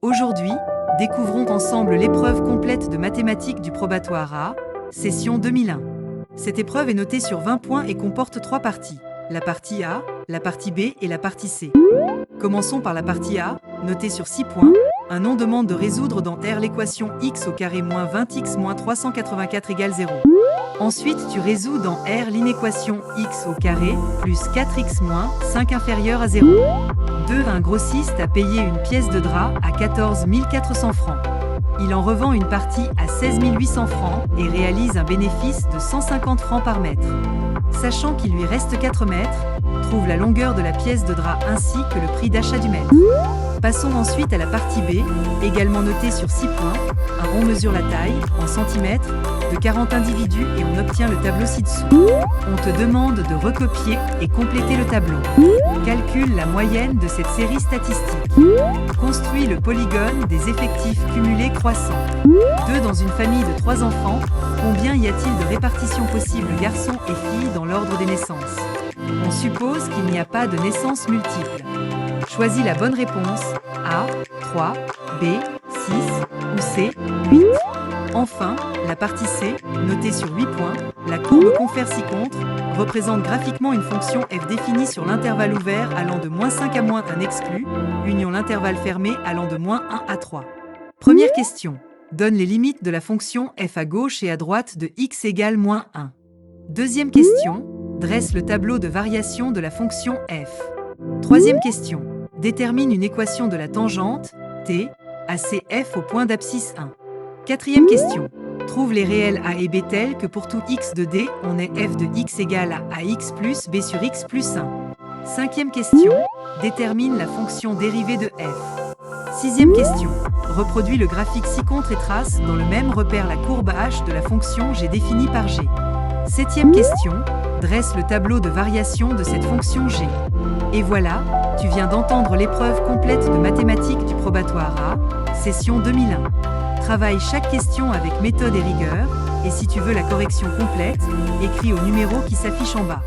Aujourd'hui, découvrons ensemble l'épreuve complète de mathématiques du probatoire A, session 2001. Cette épreuve est notée sur 20 points et comporte 3 parties. La partie A, la partie B et la partie C. Commençons par la partie A, notée sur 6 points. Un nom demande de résoudre dans R l'équation x au carré moins 20x moins 384 égale 0. Ensuite, tu résous dans R l'inéquation x au carré plus 4x moins 5 inférieur à 0. 2. Un grossiste a payé une pièce de drap à 14 400 francs. Il en revend une partie à 16 800 francs et réalise un bénéfice de 150 francs par mètre. Sachant qu'il lui reste 4 mètres, trouve la longueur de la pièce de drap ainsi que le prix d'achat du mètre. Passons ensuite à la partie B, également notée sur 6 points. Un rond mesure la taille, en centimètres, de 40 individus et on obtient le tableau ci-dessous. On te demande de recopier et compléter le tableau. Calcule la moyenne de cette série statistique. Construis le polygone des effectifs cumulés croissants. 2. Dans une famille de 3 enfants, combien y a-t-il de répartitions possibles garçons et filles dans l'ordre des naissances? On suppose qu'il n'y a pas de naissances multiples. Choisis la bonne réponse, A, 3, B, 6 ou C, 8. Enfin, la partie C, notée sur 8 points, la courbe confère ci contre, représente graphiquement une fonction f définie sur l'intervalle ouvert allant de -5 à -1 exclu, union l'intervalle fermé allant de -1 à 3. Première question. Donne les limites de la fonction f à gauche et à droite de x égale -1. Deuxième question. Dresse le tableau de variation de la fonction f. Troisième question. Détermine une équation de la tangente, t, à CF au point d'abscisse 1. Quatrième question. Trouve les réels a et b tels que pour tout x de d, on est f de x égale à ax plus b sur x plus 1. Cinquième question. Détermine la fonction dérivée de f. Sixième question. Reproduis le graphique ci-contre et trace dans le même repère la courbe h de la fonction g définie par g. Septième question. Dresse le tableau de variation de cette fonction g. Et voilà, tu viens d'entendre l'épreuve complète de mathématiques du probatoire A, session 2001. Travaille chaque question avec méthode et rigueur, et si tu veux la correction complète, écris au numéro qui s'affiche en bas.